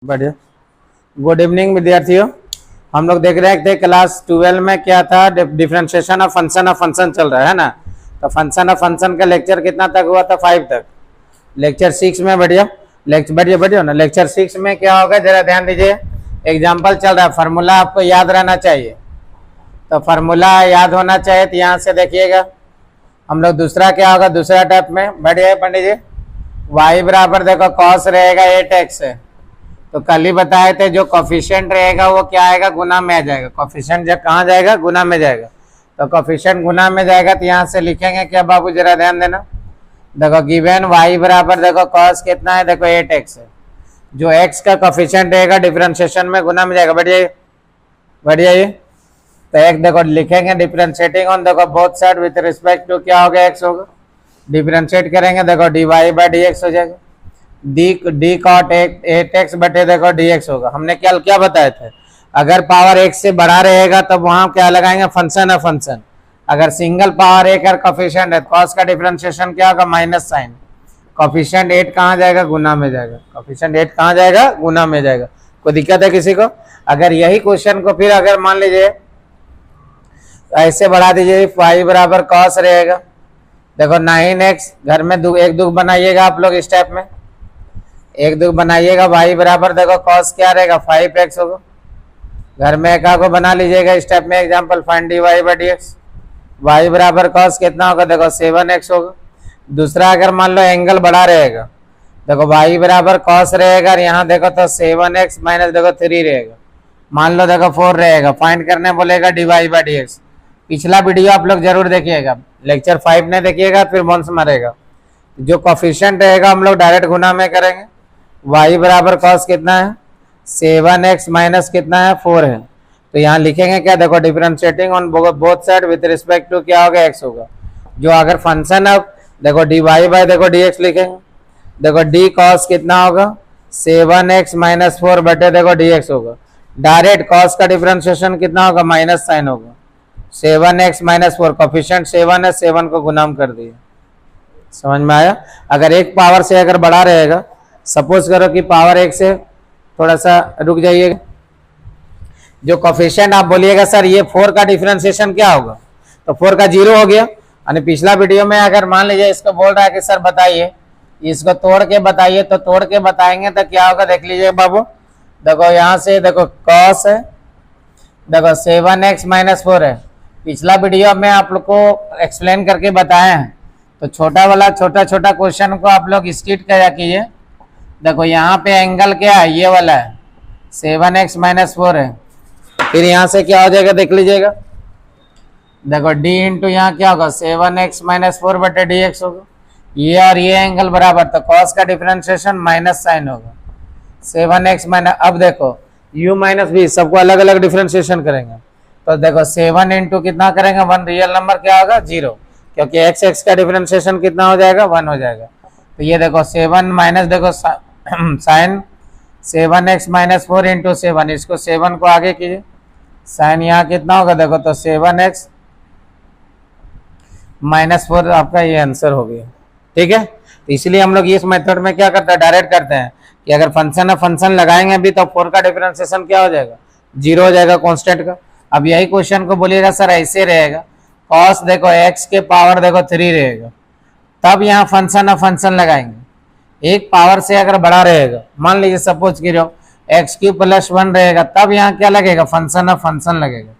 बढ़िया। Good evening विद्यार्थियों। हम लोग देख रहे थे क्लास 12 में क्या था, डिफरेंशिएशन ऑफ फंक्शन चल रहा है ना। तो फंक्शन ऑफ फंक्शन का लेक्चर कितना तक हुआ था? 5 तक। लेक्चर 6 में बढ़िया बढ़िया ना। लेक्चर 6 में क्या होगा जरा ध्यान दीजिए। एग्जाम्पल चल रहा है, फार्मूला आपको याद रहना चाहिए। तो फार्मूला याद होना चाहिए, तो यहाँ से देखिएगा हम लोग दूसरा क्या होगा, दूसरा टाइप में बढ़िया पंडित जी। y बराबर देखो कॉस रहेगा 8x है। तो कल ही बताए थे जो कॉफिशिएंट रहेगा वो क्या आएगा, गुना में आ जाएगा। कॉफिशिएंट जब कहाँ जाएगा, गुना में जाएगा। तो कॉफिशिएंट गुना में जाएगा, तो यहाँ से लिखेंगे क्या बाबू, जरा ध्यान देना। देखो गिवन y बराबर देखो कॉस कितना है, देखो 8x है। जो x का कॉफिशिएंट रहेगा डिफरेंशिएशन में गुना में जाएगा। बढ़िया ये तो एक देखो लिखेंगे डिफरेंशिएटिंग ऑन देखो both side with respect to क्या होगा, x होगा। डिफरेंशिएट करेंगे देखो dy बाई dx हो जाएगा। डी कॉट 8x बटे देखो dx होगा। हमने क्या बताए थे, अगर पावर x से बड़ा रहेगा तब वहां क्या लगाएंगे, फंक्शन है फंक्शन। अगर सिंगल पावर एक और कॉफिशिएंट है, कॉस का डिफरेंशिएशन क्या होगा, माइनस साइन। कॉफिशिएंट 8 कहाँ जाएगा, गुना में जाएगा। कॉफिशिएंट 8 कहाँ जाएगा, गुना में जाएगा। कोई दिक्कत है किसी को? अगर यही क्वेश्चन को फिर अगर मान लीजिए ऐसे बढ़ा दीजिए, y बराबर कॉस रहेगा देखो 9x, घर में एक दुख बनाइएगा आप लोग इस टाइप में, एक दुख बनाइएगा। y बराबर देखो कॉस क्या रहेगा, 5x होगा। घर में एक को बना लीजिएगा इस टाइप में example, find dy by dx। y बराबर कॉस कितना होगा, देखो 7x होगा। दूसरा अगर मान लो एंगल बड़ा रहेगा, देखो y बराबर कॉस रहेगा, और यहाँ देखो तो 7x माइनस देखो 3 रहेगा। मान लो देखो 4 रहेगा, फाइंड करने बोलेगा dy बाई dx। पिछला वीडियो आप लोग जरूर देखिएगा, लेक्चर 5 ने देखिएगा, फिर बोन्स मारेगा। जो कॉफिशिएंट रहेगा हम लोग डायरेक्ट गुना में करेंगे। y बराबर कॉस कितना है, 7x माइनस कितना है, 4 है। तो यहाँ लिखेंगे क्या, देखो differentiating on both side with respect to क्या होगा, x होगा। जो अगर फंक्शन है देखो dy बाई देखो dx लिखेंगे। देखो d कॉस कितना होगा, 7x माइनस 4 बटे देखो dx होगा। डायरेक्ट कॉस का डिफरेंशिएशन कितना होगा, माइनस साइन होगा। 7x माइनस 4, कॉफिशिएंट 7 है, 7 को गुनाम कर दिए। समझ में आया? अगर एक पावर से अगर बड़ा रहेगा, सपोज करो कि पावर 1 से थोड़ा सा रुक जाइएगा, जो कॉफिशिएंट आप बोलिएगा सर ये 4 का डिफरेंशिएशन क्या होगा, तो 4 का 0 हो गया। यानी पिछला वीडियो में अगर मान लीजिए इसको बोल रहा है कि सर बताइए, इसको तोड़ के बताइए, तो तोड़ के बताएंगे तो क्या होगा, देख लीजिए बाबू। देखो यहाँ से देखो कॉस है, देखो 7x माइनस 4 है। पिछला वीडियो में आप लोग को एक्सप्लेन करके बताए हैं। तो छोटा वाला छोटा क्वेश्चन को आप लोग स्ट्रेट क्या कीजिए। देखो यहाँ पे एंगल क्या है, ये वाला है, 7x माइनस 4 है। फिर यहाँ से क्या हो जाएगा, देख लीजिएगा। देखो d इंटू यहाँ क्या होगा, 7x माइनस 4 बटे dx होगा। ये और ये एंगल बराबर, तो कॉस का डिफरेंशिएशन माइनस साइन होगा। 7x माइनस, अब देखो u माइनस b सबको अलग अलग डिफरेंशिएशन करेंगे। तो देखो 7 इंटू कितना करेंगे, 1 रियल नंबर क्या होगा, 0, क्योंकि x का डिफरेंशिएशन कितना हो जाएगा, 1 हो जाएगा। तो ये देखो 7 माइनस देखो साइन 7x माइनस 4 इंटू 7, इसको 7 को आगे कीजिए, साइन यहाँ कितना होगा, देखो तो 7x माइनस 4 आपका ये आंसर हो गया। ठीक है, तो इसलिए हम लोग इस मेथड में क्या करते हैं, डायरेक्ट करते हैं कि अगर फंक्शन है फंक्शन लगाएंगे भी तो 4 का डिफरेंशिएशन क्या हो जाएगा, 0 हो जाएगा कांस्टेंट का। अब यही क्वेश्चन को बोलिएगा सर ऐसे रहेगा, कॉस देखो x के पावर देखो 3 रहेगा, तब यहाँ फंक्शन है फंक्शन लगाएंगे। एक पावर से अगर बड़ा रहेगा, मान लीजिए सपोज की x³ प्लस 1 रहेगा, तब यहाँ क्या लगेगा, फंक्शन है फंक्शन लगेगा।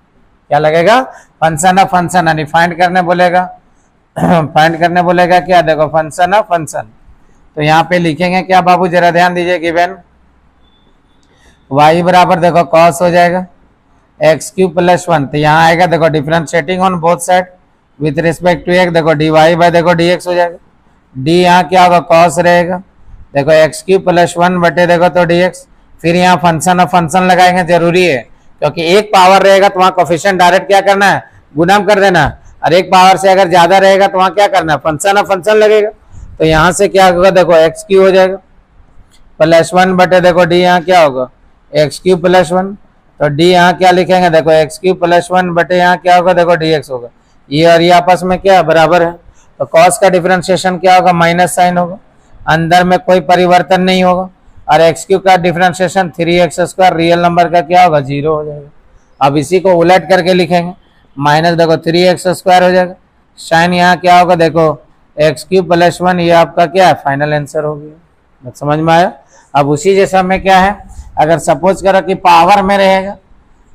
क्या लगेगा, फंक्शन है फंक्शन। यानी फाइंड करने बोलेगा फाइंड करने बोलेगा क्या, देखो फंक्शन है फंक्शन। तो यहाँ पे लिखेंगे क्या बाबू, जरा ध्यान दीजिए। गिवन y बराबर देखो कॉस हो जाएगा x³ प्लस 1, तो यहाँ आएगा देखो differentiating on both side with respect to x, देखो dy बाई देखो dx हो जाएगा। d यहाँ क्या होगा, कॉस रहेगा, देखो x³ प्लस 1 बटे देखो तो dx। फिर यहाँ फंक्शन ऑफ फंक्शन लगाएंगे, जरूरी है क्योंकि एक पावर रहेगा तो वहाँ कोफिशिएंट डायरेक्ट क्या करना है, गुणाम कर देना। और एक पावर से अगर ज्यादा रहेगा तो वहाँ क्या करना है, फंक्शन ऑफ फंक्शन लगेगा। तो यहाँ से क्या होगा, देखो x³ हो जाएगा प्लस 1 बटे देखो d, यहाँ क्या होगा x³ प्लस 1, तो d यहाँ क्या लिखेंगे, देखो x³ प्लस 1 बटे यहाँ क्या होगा, देखो dx होगा। ये और ये आपस में क्या बराबर है, तो cos का डिफरेंशिएशन क्या होगा, माइनस साइन होगा, अंदर में कोई परिवर्तन नहीं होगा। और एक्स क्यूब का डिफरेंशिएशन 3x² रियल नंबर का क्या होगा 0 हो जाएगा। अब इसी को उलट करके लिखेंगे, माइनस देखो 3x² हो जाएगा, साइन यहाँ क्या होगा देखो x³ + 1, ये आपका क्या है फाइनल आंसर हो गया। बात समझ में आया। अब उसी जैसा में क्या है, अगर सपोज करो कि पावर में रहेगा,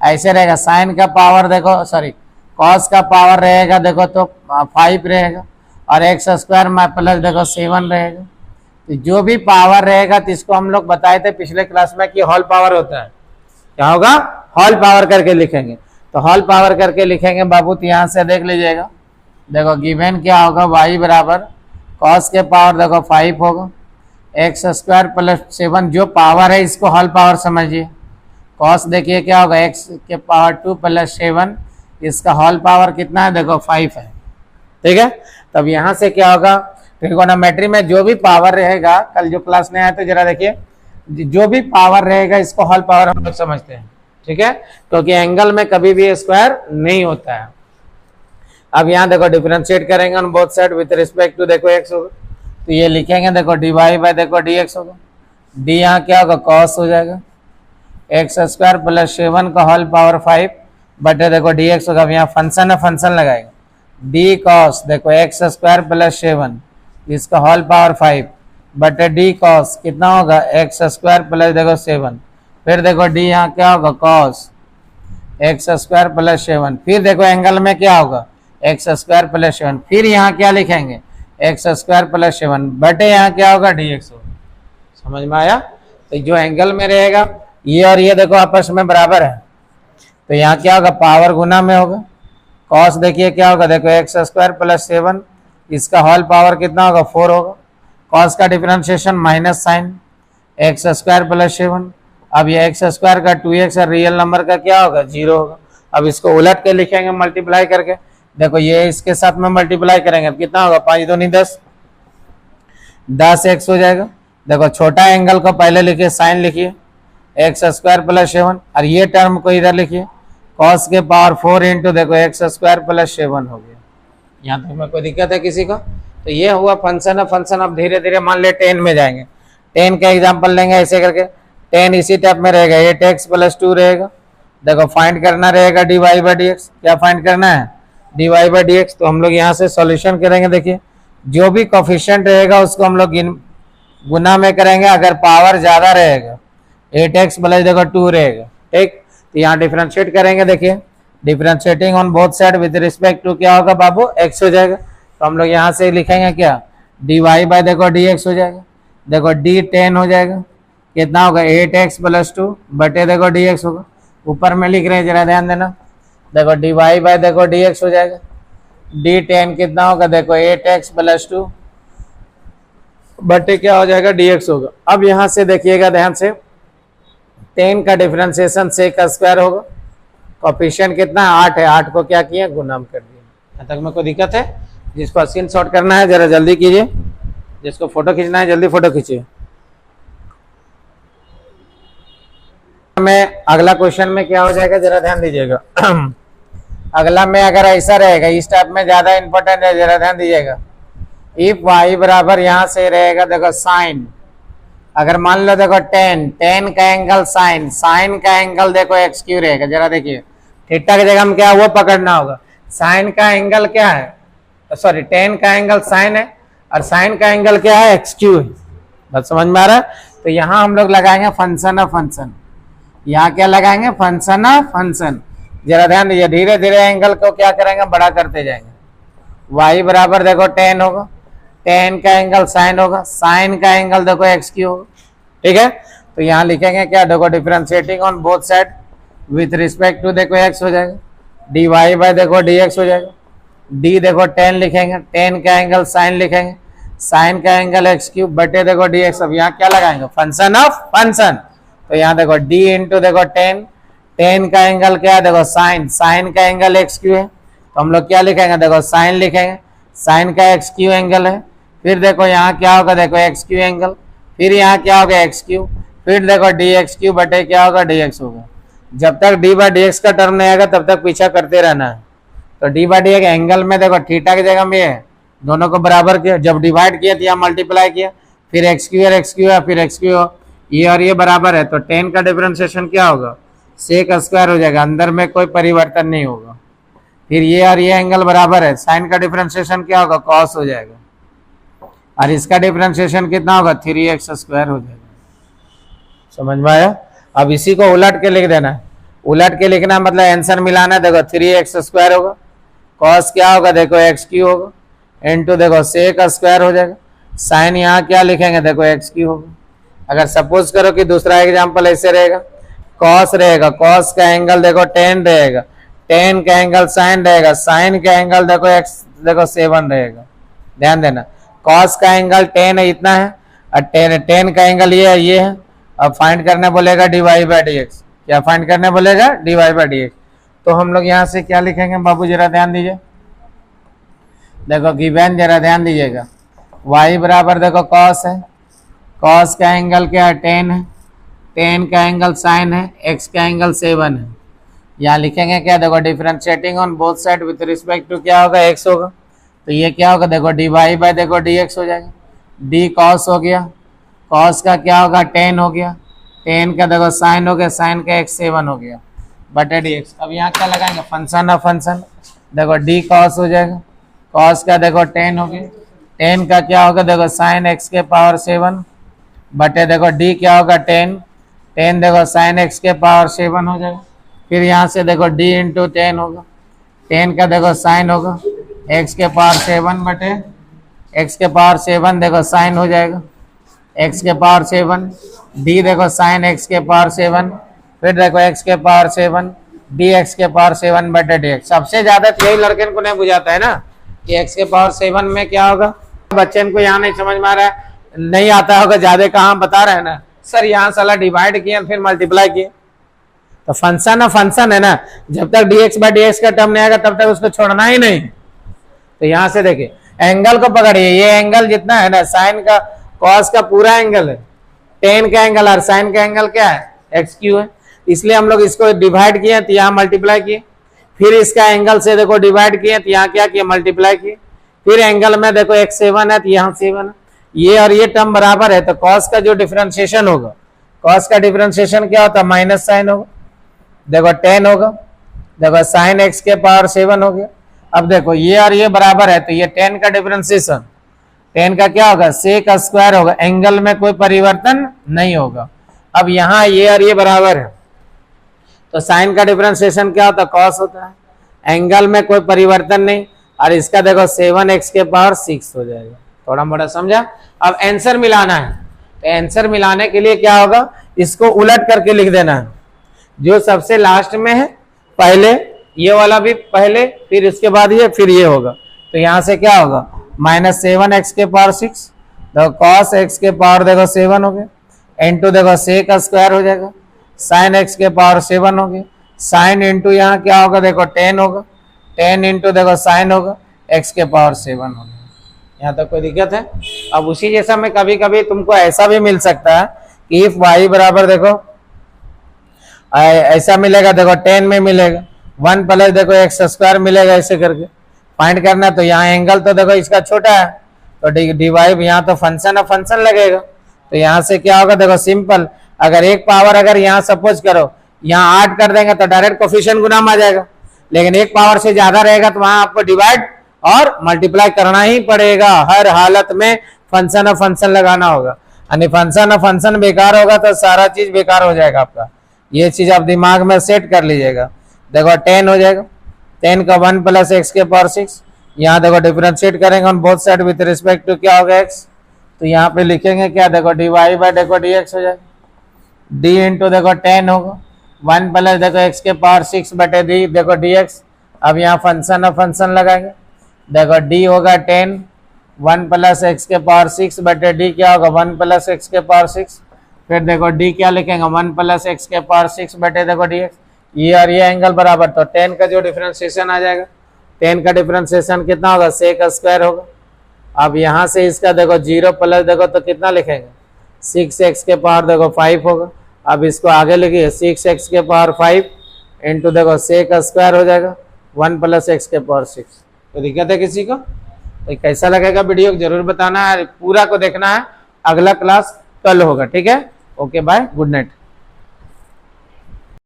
ऐसे रहेगा साइन का पावर देखो सॉरी कॉस का पावर रहेगा देखो तो 5 रहेगा, और x² में प्लस देखो 7 रहेगा। तो जो भी पावर रहेगा तो इसको हम लोग बताए थे पिछले क्लास में कि होल पावर होता है, क्या होगा होल पावर करके लिखेंगे। तो होल पावर करके लिखेंगे बाबू, तो यहाँ से देख लीजिएगा, देखो गिवन क्या होगा y बराबर कॉस के पावर देखो 5 होगा, x² + 7 जो पावर है इसको होल पावर समझिए। कॉस देखिए क्या होगा x के पावर 2 + 7, इसका होल पावर कितना है देखो 5 है, ठीक है। तब यहाँ से क्या होगा, ट्रिगोनोमेट्री में जो भी पावर रहेगा, कल जो क्लास में आया तो जरा देखिए, जो भी पावर रहेगा इसको होल पावर हम लोग समझते हैं, ठीक है, क्योंकि एंगल में कभी भी स्क्वायर नहीं होता है। अब यहाँ देखो डिफरेंशिएट करेंगे on both side with respect to देखो x होगा, तो ये लिखेंगे देखो dy देखो dx होगा, d यहाँ क्या होगा cos हो जाएगा, x² + 7 का होल पावर 5 बटे देखो dx होगा। अब यहाँ फंक्शन है, फंक्शन लगाएगा d cos देखो x² + 7 इसका होल पावर 5 बटे d cos कितना होगा x² + देखो 7, फिर देखो d यहाँ क्या होगा cos x² + 7, फिर देखो एंगल में क्या होगा x² + 7, फिर यहाँ क्या लिखेंगे x² + 7 बटे यहाँ क्या होगा dx होगा। समझ में आया। तो जो एंगल में रहेगा ये और ये देखो आपस में बराबर है, तो यहाँ क्या होगा पावर गुना में होगा, cos देखिए क्या होगा देखो x² + 7 इसका होल पावर कितना होगा 4 होगा, cos का डिफरेंशिएशन माइनस साइन x² + 7, अब ये x² का 2x है, रियल नंबर का क्या होगा 0 होगा। अब इसको उलट के लिखेंगे मल्टीप्लाई करके, देखो ये इसके साथ में मल्टीप्लाई करेंगे, अब कितना होगा 5 दूनी 10, 10x हो जाएगा। देखो छोटा एंगल को पहले लिखिए, साइन लिखिए x² + 7, और ये टर्म को इधर लिखिए cos के पावर 4 इंटू देखो x² + 7 हो गया। यहाँ तक में कोई दिक्कत है किसी को। तो ये हुआ फंक्शन है। फंक्शन अब धीरे धीरे मान ले 10 में जाएंगे, 10 का एग्जांपल लेंगे ऐसे करके, 10 इसी टाइप में रहेगा, 8x + 2 रहेगा, देखो फाइंड करना रहेगा dy/dx, क्या फाइंड करना है dy/dx। तो हम लोग यहाँ से सॉल्यूशन करेंगे, देखिए जो भी कोफिशिएंट रहेगा उसको हम लोग गुना में करेंगे, अगर पावर ज्यादा रहेगा 8x + देखो 2 रहेगा, ठीक। तो यहाँ डिफरेंशिएट करेंगे, देखिए differentiating on both side with respect to क्या होगा बाबू x हो जाएगा। तो हम लोग यहाँ से लिखेंगे क्या dy देखो dx हो जाएगा, देखो d 10 हो जाएगा, कितना होगा 8x + 2 बटे देखो dx होगा, ऊपर में लिख रहे हैं जरा ध्यान देना, देखो dy देखो dx हो जाएगा, d 10 कितना होगा देखो 8x + 2 बटे क्या हो जाएगा dx होगा। अब यहाँ से देखिएगा ध्यान से, 10 का डिफरेंशिएशन sec का स्क्वायर होगा, कोफिशिएंट कितना 8 है, 8 को क्या किया गुना कर दिया। यहाँ तक में कोई दिक्कत है? जिसको स्क्रीन शॉट करना है जरा जल्दी कीजिए, जिसको फोटो खींचना है जल्दी फोटो खींचिए। में अगला क्वेश्चन में क्या हो जाएगा जरा ध्यान दीजिएगा। अगला में अगर ऐसा रहेगा, इस टाइप में ज्यादा इंपॉर्टेंट है, जरा ध्यान दीजिएगा। इफ y बराबर यहाँ से रहेगा देखो साइन, अगर मान लो देखो 10 का एंगल साइन का एंगल देखो x³ रहेगा, जरा देखिए थीटा की जगह में क्या वो पकड़ना होगा, साइन का एंगल क्या है सॉरी 10 का एंगल साइन है और साइन का एंगल क्या है x³ है। बात समझ में आ रहा है। तो यहाँ हम लोग लगाएंगे फंक्शन ऑफ फंक्शन, यहाँ क्या लगाएंगे फंक्शन ऑफ फंक्शन। जरा ध्यान दीजिए, धीरे धीरे एंगल को क्या करेंगे बड़ा करते जाएंगे। y बराबर देखो 10 होगा, 10 का एंगल साइन होगा, साइन का एंगल देखो x³ होगा, ठीक है। तो यहाँ लिखेंगे क्या देखो differentiating on both side with respect to देखो x हो जाएगा, dy देखो dx हो जाएगा, d देखो 10 लिखेंगे, 10 का एंगल साइन लिखेंगे, साइन का एंगल x³ बटे देखो dx। अब यहाँ क्या लगाएंगे फंक्शन ऑफ फंक्शन। तो यहाँ देखो d इंटू देखो 10 का एंगल क्या है देखो साइन का एंगल x³ है, तो हम लोग क्या लिखेंगे देखो साइन लिखेंगे, साइन का x³ एंगल है, फिर देखो यहाँ क्या होगा देखो x³ एंगल, फिर यहाँ क्या होगा x³, फिर देखो dx³ बटे क्या होगा dx होगा। जब तक d/dx का टर्म नहीं आएगा तब तक पीछा करते रहना है। तो d/dx एंगल में देखो थीटा की जगह में है, दोनों को बराबर किया, जब डिवाइड किया तो यहाँ मल्टीप्लाई किया, फिर x³ और x³ फिर x³ ये और ये बराबर है तो tan का डिफरेंशिएशन क्या होगा, sec स्क्वायर हो जाएगा, अंदर में कोई परिवर्तन नहीं होगा। फिर ये और ये एंगल बराबर है, sin का डिफरेंशिएशन क्या होगा, cos हो जाएगा, और इसका डिफरेंशिएशन कितना होगा, 3x स्क्वायर हो जाएगा। समझ में आया? अब इसी को उलट के लिख देना है, उलट के लिखना मतलब आंसर मिलाना है। देखो 3x स्क्वायर होगा, cos क्या होगा, देखो x क्यू होगा, इनटू देखो sec स्क्वायर हो जाएगा, साइन यहाँ क्या लिखेंगे, देखो x क्यू होगा। अगर सपोज करो कि दूसरा एग्जांपल ऐसे रहेगा, cos रहेगा, cos का एंगल देखो tan रहेगा, tan का एंगल sin रहेगा, sin का एंगल देखो x देखो 7 रहेगा। ध्यान देना, cos का एंगल tan है इतना है, और tan का एंगल ये है। अब फाइंड करने बोलेगा dy बाई dx, क्या फाइंड करने बोलेगा, dy बाई dx। तो हम लोग यहाँ से क्या लिखेंगे बाबू, जरा ध्यान दीजिए, देखो गिवन, जरा ध्यान दीजिएगा, y बराबर देखो cos है, cos का एंगल क्या है, tan है, tan का एंगल sin है, x का एंगल 7 है। यहाँ लिखेंगे क्या, देखो differentiating on both side with respect to क्या होगा, x होगा, तो ये क्या होगा, देखो dy बाई देखो dx हो जाएगा, d cos हो गया, cos का क्या होगा, tan हो गया, tan का देखो sin हो गया, sin का x 7 हो गया बटे dx। अब यहाँ क्या लगाएंगे, फंक्शन ऑफ फंक्शन, देखो d cos हो जाएगा, cos का देखो tan हो गया, tan का क्या होगा, देखो sin x के पावर 7 बटे देखो d क्या होगा, tan देखो sin x के पावर 7 हो जाएगा। फिर यहाँ से देखो d इंटू tan होगा, tan का देखो sin होगा, x के पावर 7 बटे x के पावर 7 देखो sin हो जाएगा, x के पावर 7, d देखो sin x के पावर 7, फिर देखो x के पावर 7 dx के पावर 7 बटे dx। सबसे ज्यादा यही लड़के को नहीं बुझाता है ना कि x के पावर 7 में क्या होगा। बच्चे को यहाँ नहीं समझ में आ रहा है, नहीं आता होगा, ज्यादा कहाँ बता रहे हैं ना सर, यहाँ साला डिवाइड किया फिर मल्टीप्लाई किया। तो फंक्शन ऑफ फंक्शन है ना, जब तक dx बाई dx का टर्म नहीं आएगा तब तक उसको छोड़ना ही नहीं। तो यहाँ से देखिए एंगल को पकड़िए, ये एंगल जितना है ना, साइन का कॉस का पूरा एंगल है, tan का एंगल और साइन का एंगल क्या है, एक्स क्यू है, इसलिए हम लोग इसको डिवाइड किए तो यहाँ मल्टीप्लाई किए, फिर इसका एंगल से देखो डिवाइड किए तो यहाँ क्या किया, मल्टीप्लाई किए, फिर एंगल में देखो x 7 है तो यहाँ 7 है, ये और ये टर्म बराबर है, तो cos का जो डिफरेंशिएशन होगा, cos का डिफरेंशिएशन क्या होता है, माइनस साइन होगा, देखो tan होगा, देखो साइन x के पावर 7 हो गया। अब देखो ये और ये बराबर है, तो ये tan का डिफरेंशिएशन, tan का क्या होगा, sec स्क्वायर होगा, एंगल में कोई परिवर्तन नहीं होगा। अब यहाँ ये और ये बराबर है, तो साइन का डिफरेंशिएशन क्या होता है, cos होता है, एंगल में कोई परिवर्तन नहीं, और इसका देखो 7x के पावर 6 हो जाएगा। थोड़ा मोड़ा समझा? अब आंसर मिलाना है, तो आंसर मिलाने के लिए क्या होगा, इसको उलट करके लिख देना है, जो सबसे लास्ट में है पहले, ये वाला भी पहले, फिर इसके बाद ये, फिर ये होगा। तो यहाँ से क्या होगा, -7x के पावर 6, देखो cos x के पावर देखो 7 हो गया, इंटू देखो sec का स्क्वायर हो जाएगा, sin x के पावर 7 हो गया, sin इंटू यहाँ क्या होगा, देखो tan होगा, tan इंटू देखो sin होगा, x के पावर 7 होगा। यहाँ तक कोई दिक्कत है? अब उसी जैसा में कभी कभी तुमको ऐसा भी मिल सकता है कि इफ y बराबर देखो ऐसा मिलेगा, देखो tan में मिलेगा 1 प्लस देखो x स्क्वायर मिलेगा, ऐसे करके फाइंड करना। तो यहाँ एंगल तो देखो इसका छोटा है, तो डिवाइड यहाँ तो फंक्शन ऑफ फंक्शन लगेगा, तो यहाँ से क्या होगा, देखो सिंपल, अगर एक पावर अगर यहाँ सपोज करो यहाँ 8 कर देंगे तो डायरेक्ट कोफिशिएंट गुना में आ जाएगा, लेकिन एक पावर से ज्यादा रहेगा तो वहां आपको डिवाइड और मल्टीप्लाई करना ही पड़ेगा, हर हालत में फंक्शन ऑफ फंक्शन लगाना होगा, यानी फंक्शन ऑफ फंक्शन बेकार होगा तो सारा चीज बेकार हो जाएगा आपका। ये चीज आप दिमाग में सेट कर लीजिएगा। देखो tan हो जाएगा, tan का 1 प्लस एक्स के पावर 6, यहाँ देखो डिफरेंशिएट करेंगे on both side with respect to क्या होगा x, तो यहाँ पे लिखेंगे क्या, देखो dy बाई देखो dx हो जाएगा, d इंटू देखो tan होगा, 1 प्लस देखो x के पावर 6 बटे d देखो dx। अब यहाँ फंक्शन ऑफ फंक्शन लगाएंगे, देखो d होगा tan, 1 प्लस एक्स के पावर 6 बटे d क्या होगा, 1 प्लस एक्स के पावर 6, फिर देखो d क्या लिखेंगे, 1 प्लस एक्स के पावर 6 बटे देखो dx। ये और ये एंगल बराबर, तो tan का जो डिफरेंशिएशन आ जाएगा, tan का डिफरेंशिएशन कितना होगा, sec स्क्वायर होगा। अब यहाँ से इसका देखो 0 प्लस देखो तो कितना लिखेंगे, 6x के पावर देखो 5 होगा। अब इसको आगे लिखिए, 6x के पावर 5 इंटू देखो sec स्क्वायर हो जाएगा, 1 प्लस एक्स के पावर 6। तो दिक्कत है किसी को? तो कैसा लगेगा वीडियो जरूर बताना है, पूरा को देखना है, अगला क्लास कल होगा, ठीक है। Okay bye, good night.